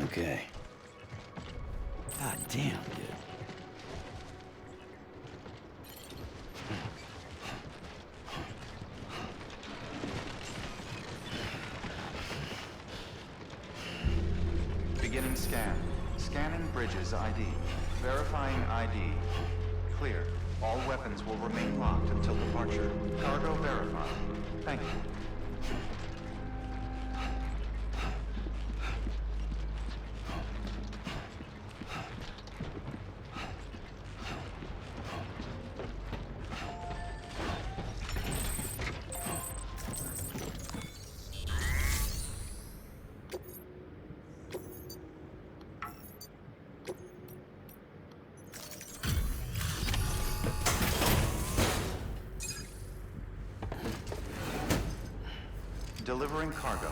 Okay. God damn, dude. Beginning scan. Scanning Bridges ID. Verifying ID. Clear. All weapons will remain locked until departure. Cargo verified. Thank you. Delivering cargo.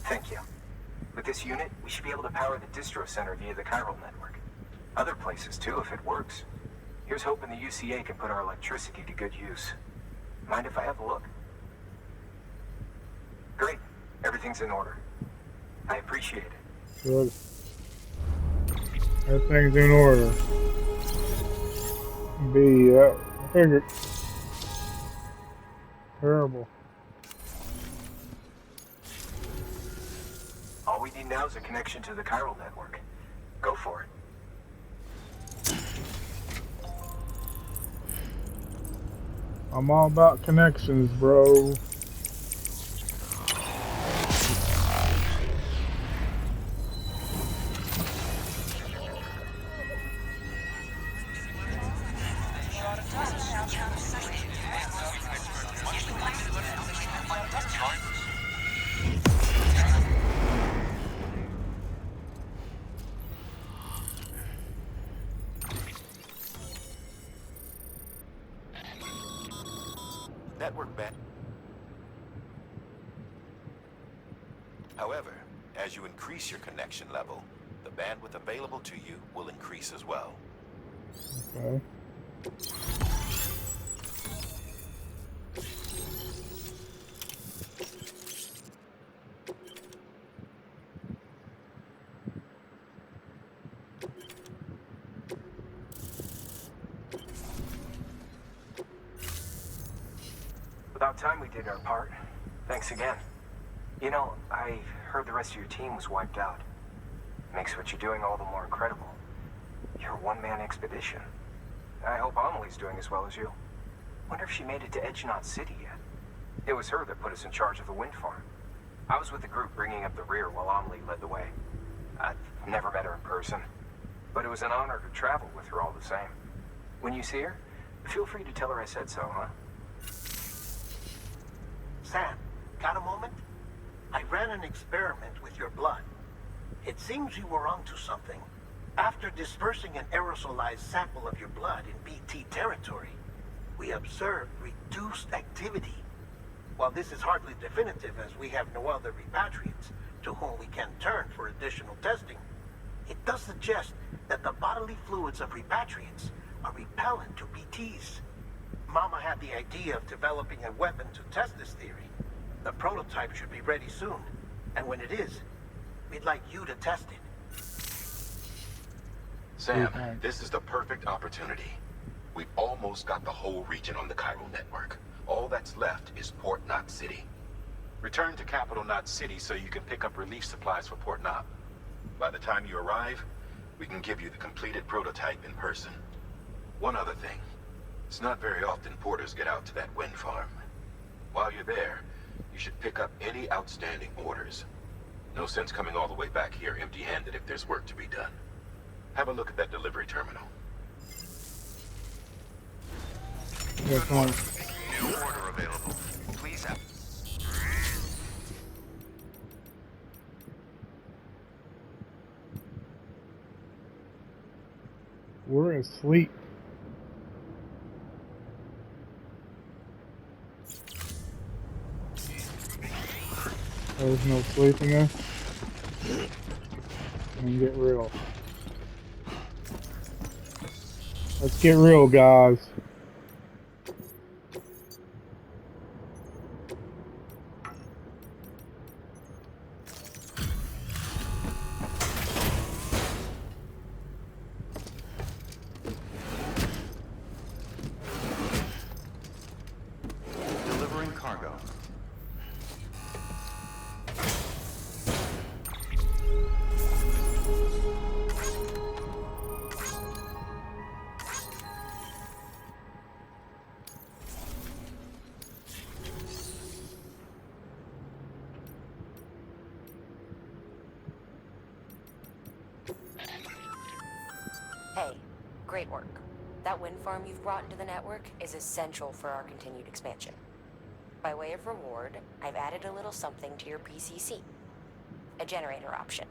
Thank you. With this unit, we should be able to power the distro center via the chiral network. Other places too, if it works. Here's hoping the UCA can put our electricity to good use. Mind if I have a look? Great. Everything's in order. I appreciate it. Good. Everything's in order. I figured. Terrible. All we need now is a connection to the chiral network. Go for it. I'm all about connections, bro. Network band. However, as you increase your connection level, the bandwidth available to you will increase as well. Okay. About time we did our part. Thanks again. You know, I heard the rest of your team was wiped out. Makes what you're doing all the more incredible. You're a one-man expedition. I hope Amelie's doing as well as you. Wonder if she made it to Edgenot City yet. It was her that put us in charge of the wind farm. I was with the group bringing up the rear while Amelie led the way. I've never met her in person, but it was an honor to travel with her all the same. When you see her, feel free to tell her I said so, huh? Sam, got a moment? I ran an experiment with your blood. It seems you were onto something. After dispersing an aerosolized sample of your blood in BT territory, we observed reduced activity. While this is hardly definitive as we have no other repatriates to whom we can turn for additional testing, it does suggest that the bodily fluids of repatriates are repellent to BTs. Mama had the idea of developing a weapon to test this theory. The prototype should be ready soon, and when it is, we'd like you to test it. Sam, this is the perfect opportunity. We've almost got the whole region on the chiral network. All that's left is Port Knot City. Return to Capital Knot City so you can pick up relief supplies for Port Knot. By the time you arrive, we can give you the completed prototype in person. One other thing. It's not very often porters get out to that wind farm. While you're there, you should pick up any outstanding orders. No sense coming all the way back here empty-handed if there's work to be done. Have a look at that delivery terminal. Good point. New order available. Please have... We're asleep. There's no sleeping us. And get real. Let's get real, guys. Great work. That wind farm you've brought into the network is essential for our continued expansion. By way of reward, I've added a little something to your PCC. A generator option.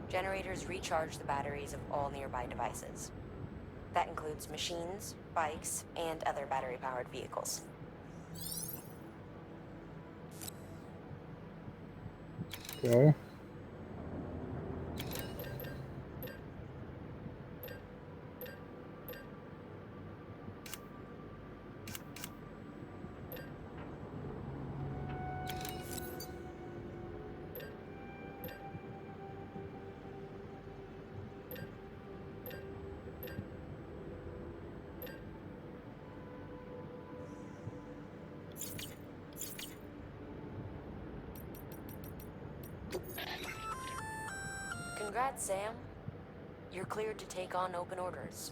Generators recharge the batteries of all nearby devices. That includes machines, bikes, and other battery-powered vehicles. Okay. Congrats, Sam. You're cleared to take on open orders.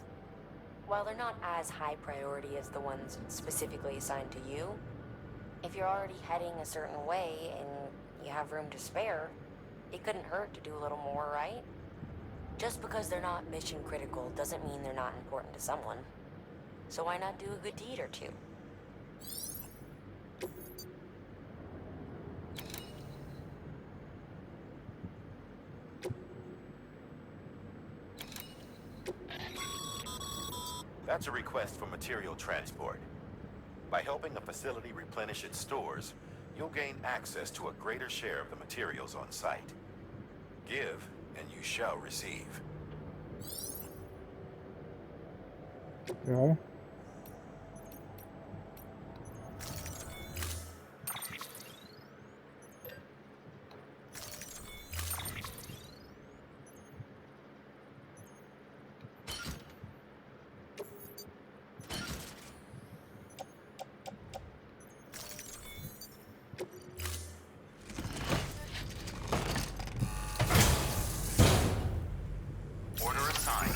While they're not as high priority as the ones specifically assigned to you, if you're already heading a certain way and you have room to spare, it couldn't hurt to do a little more, right? Just because they're not mission critical doesn't mean they're not important to someone. So why not do a good deed or two? That's a request for material transport. By helping a facility replenish its stores, you'll gain access to a greater share of the materials on site. Give, and you shall receive. Okay. Order assigned.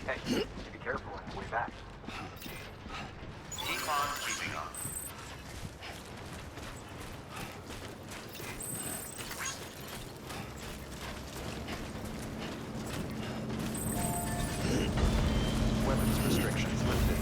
Hey, be careful on the way back. Keep on keeping on. Weapons restrictions lifted.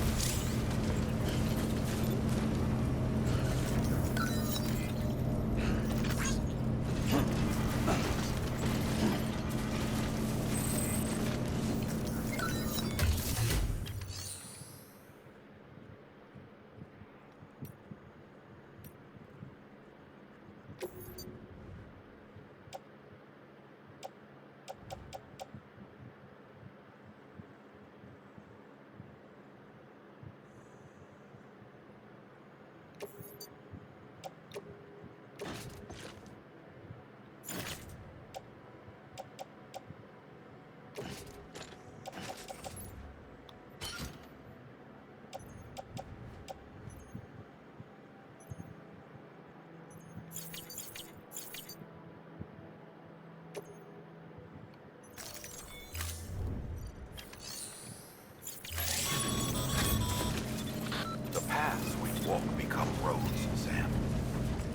The paths we walk become roads, Sam.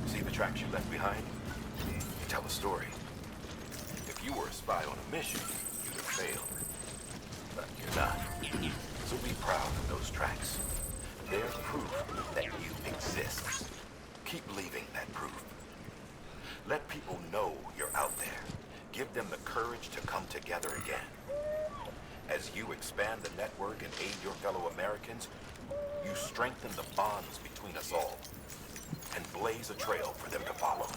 See the tracks you left behind? You tell a story. If you were a spy on a mission, you'd have failed. But you're not. So be proud of those tracks. They're proof that you exist. Keep leaving that proof. Let people know you're out there. Give them the courage to come together again. As you expand the network and aid your fellow Americans, you strengthen the bonds between us all and blaze a trail for them to follow.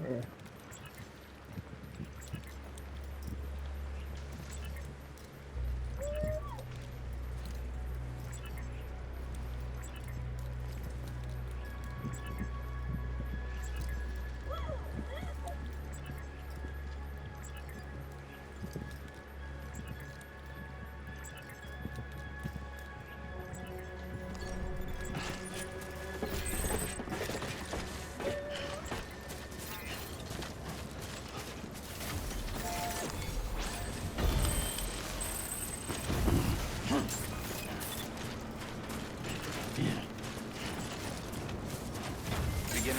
Okay.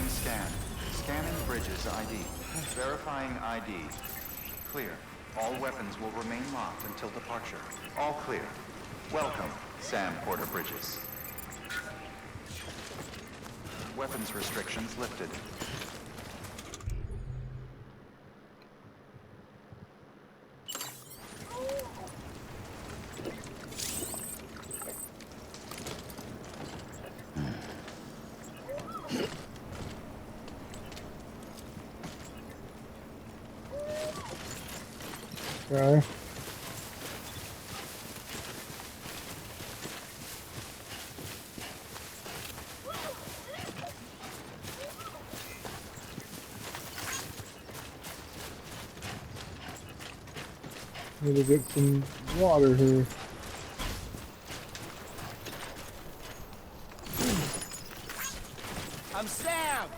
Beginning scan. Scanning Bridges ID. Verifying ID. Clear. All weapons will remain locked until departure. All clear. Welcome, Sam Porter Bridges. Weapons restrictions lifted. Okay. Need to get some water here. I'm Sam!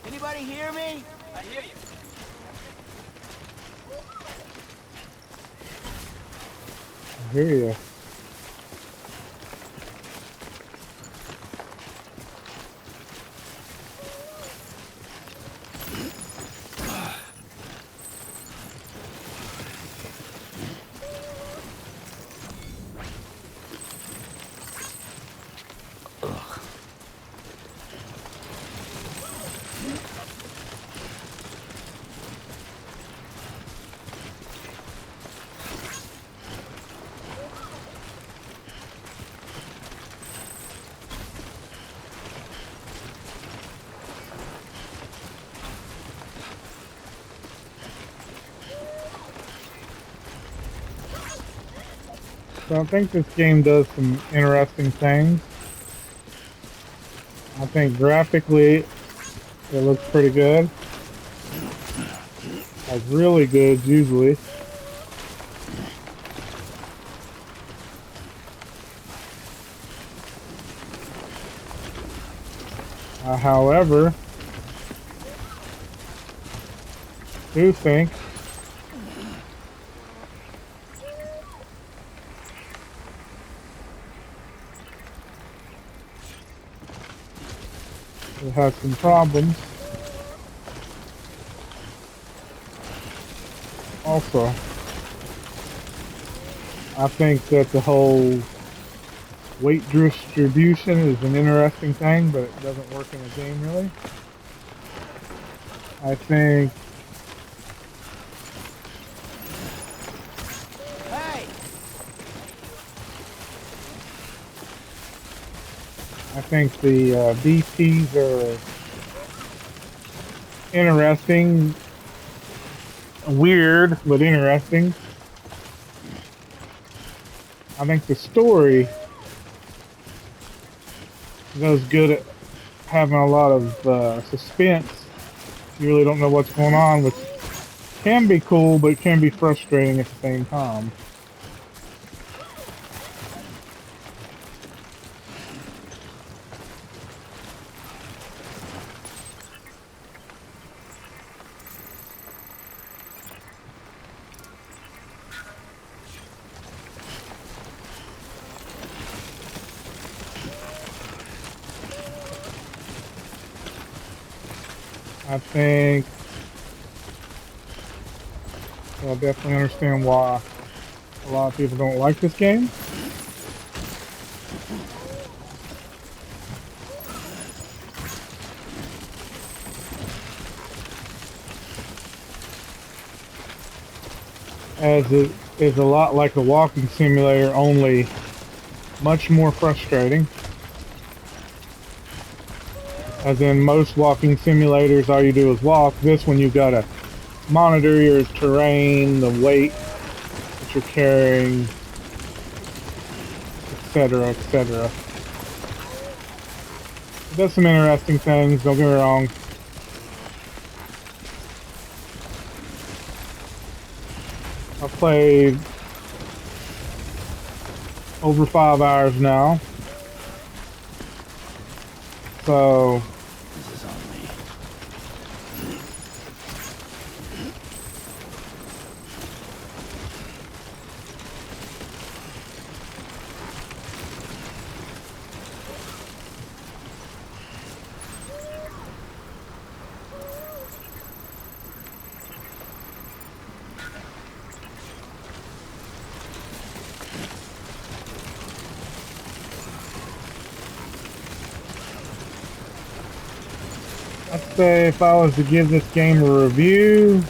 Anybody hear me? I hear you. I hear ya. So I think this game does some interesting things. I think graphically it looks pretty good. Like really good usually. However, I do think it has some problems. Also, I think that the whole weight distribution is an interesting thing, but it doesn't work in a game really. I think Hey! the BTs are interesting, weird, but interesting. I think the story goes good at having a lot of suspense. You really don't know what's going on, which can be cool, but can be frustrating at the same time. I think I definitely understand why a lot of people don't like this game. As it is a lot like a walking simulator, only much more frustrating. As in most walking simulators, all you do is walk. This one, you've got to monitor your terrain, the weight that you're carrying, etc., etc. It does some interesting things, don't get me wrong. I've played over 5 hours now. So This is on me. I'd say if I was to give this game a review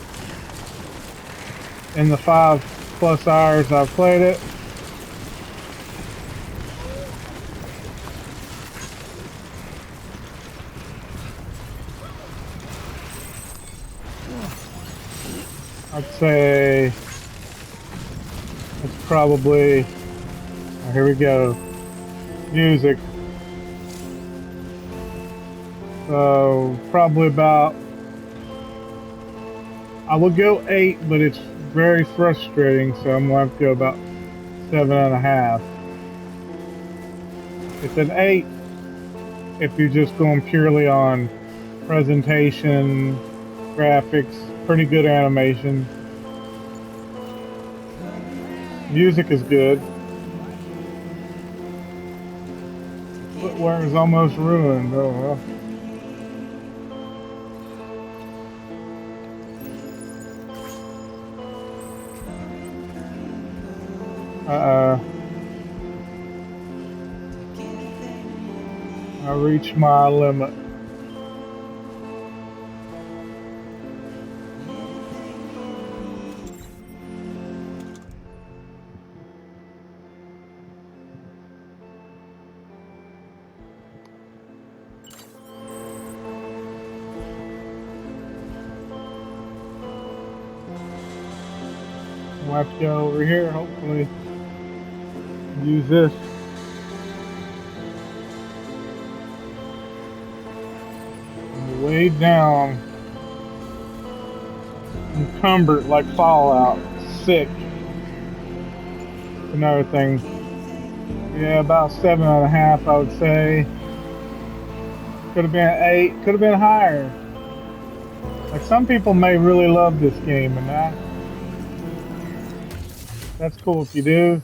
in the 5+ hours I've played it, I'd say it's probably, oh, here we go, music. So probably about, I would go 8, but it's very frustrating, so I'm going to have to go about 7.5. It's an 8 if you're just going purely on presentation, graphics, pretty good animation. Music is good. Footwear is almost ruined. Oh well. I reached my limit. We'll have to go over here, hopefully use this. Way down, encumbered like Fallout, sick. Another thing, yeah, about 7.5, I would say. Could have been 8, could have been higher. Like some people may really love this game, and that's cool if you do.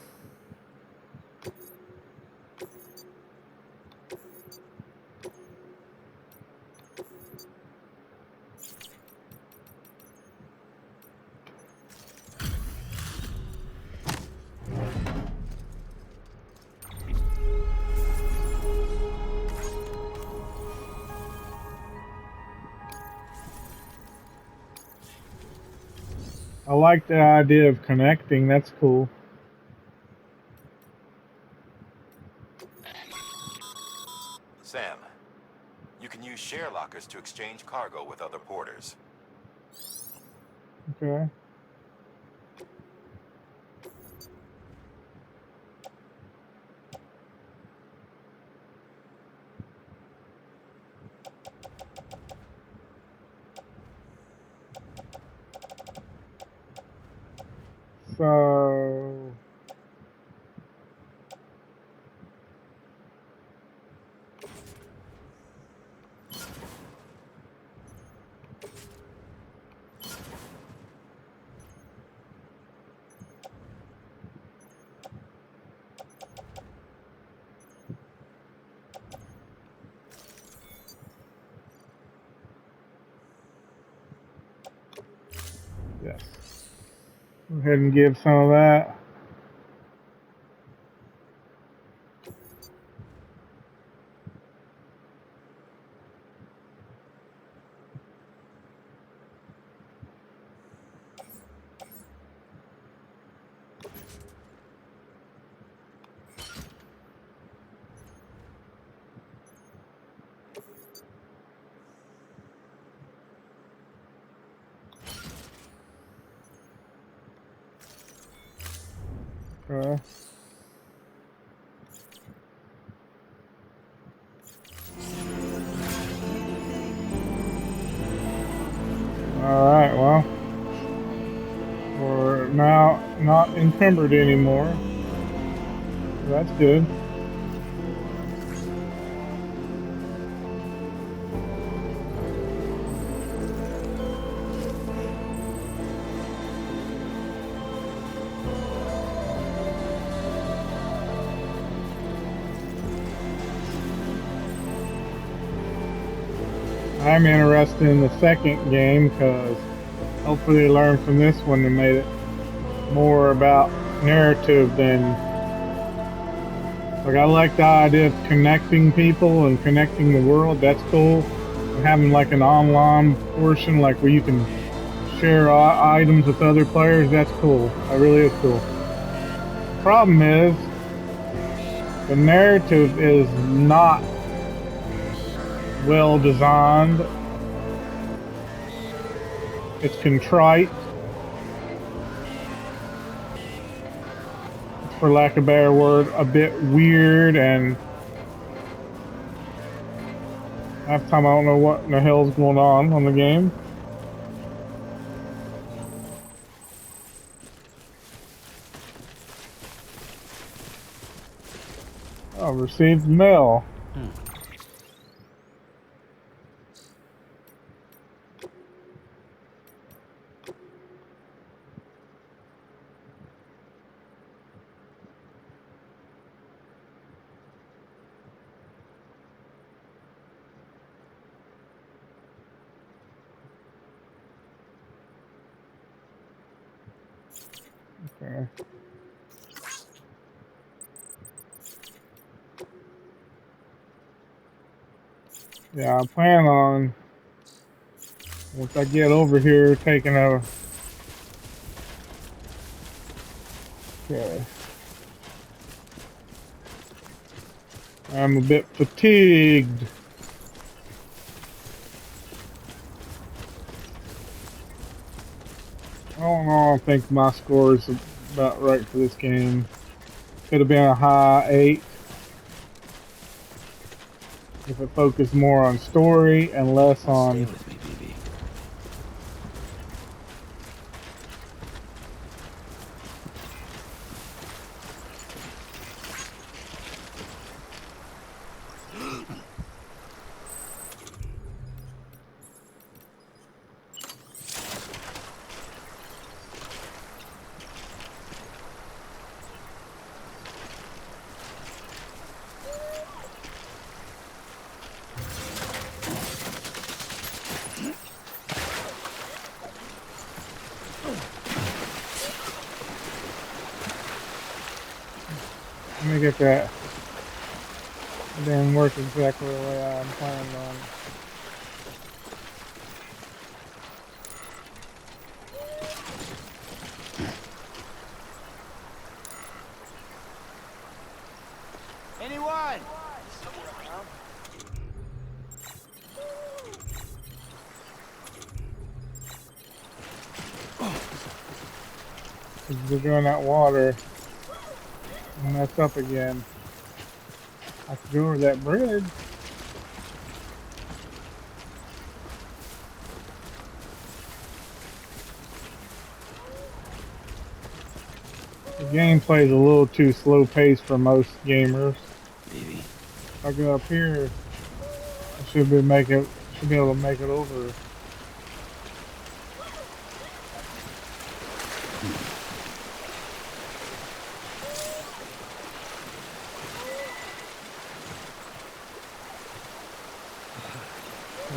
I like the idea of connecting, that's cool. Sam, you can use share lockers to exchange cargo with other porters. Okay. So yes. Go ahead and give some of that. Okay. Alright, well, we're now not encumbered anymore. That's good. I'm interested in the second game because hopefully they learned from this one and made it more about narrative than. Like, I like the idea of connecting people and connecting the world. That's cool. And having like an online portion, like where you can share items with other players. That's cool. That really is cool. Problem is, the narrative is not well designed. It's contrite. For lack of a better word, a bit weird, and half the time I don't know what in the hell's going on the game. Oh, received mail. Okay. Yeah, I plan on, once I get over here, taking a... Okay. I'm a bit fatigued. I don't know, I think my score is about right for this game. Could have been a high 8 if it focused more on story and less on... Stay with me, BB. Let me get that. It didn't work exactly the way I'm planning on. Anyone? They're doing that water. And that's up again. I could go over that bridge. The gameplay is a little too slow paced for most gamers. BB. If I go up here, I should be able to make it over.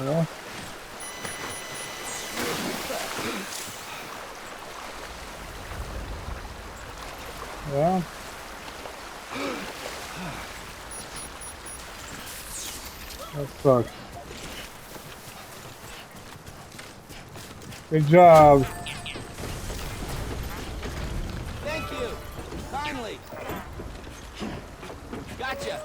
Yeah. Yeah. That sucks. Good job. Thank you. Kindly. Gotcha.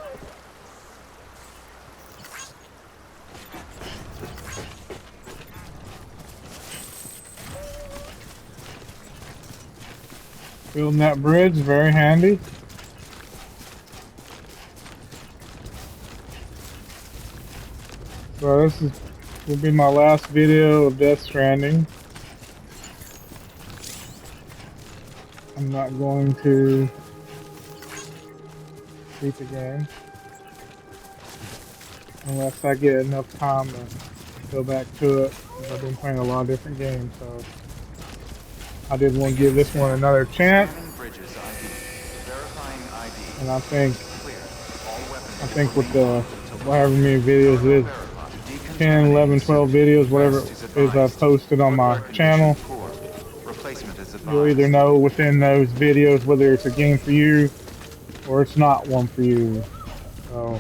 Building that bridge, very handy. So this will be my last video of Death Stranding. I'm not going to beat the game unless I get enough time to go back to it. I've been playing a lot of different games, so I did want to give this one another chance. Scanning Bridges ID. Verifying ID. And I think Clear. All weapons with the however many videos it is, 10, 11, 12 videos, whatever is posted on my channel. Replacement is You'll advised. either know within those videos whether it's a game for you or it's not one for you. So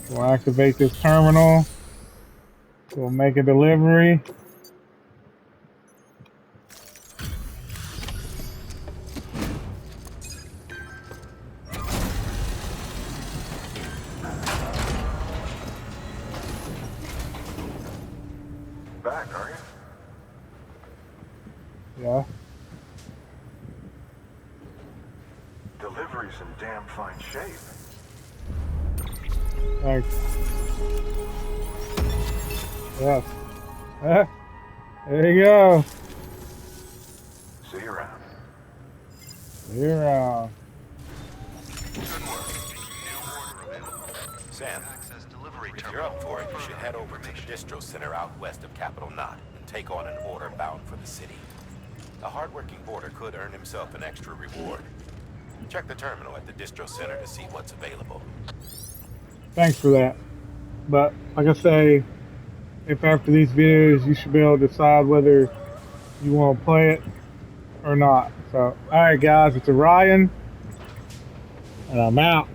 we'll activate this terminal. We'll make a delivery. Back, are you? Yeah. Delivery's in damn fine shape. Thanks. Yes. There you go. See you around. You're Sam, if you're up for it, you should head over to the distro center out west of Capital Knot and take on an order bound for the city. A hardworking porter could earn himself an extra reward. Check the terminal at the distro center to see what's available. Thanks for that. But like I say, if after these videos you should be able to decide whether you want to play it or not. So, alright guys, it's Orion, and I'm out.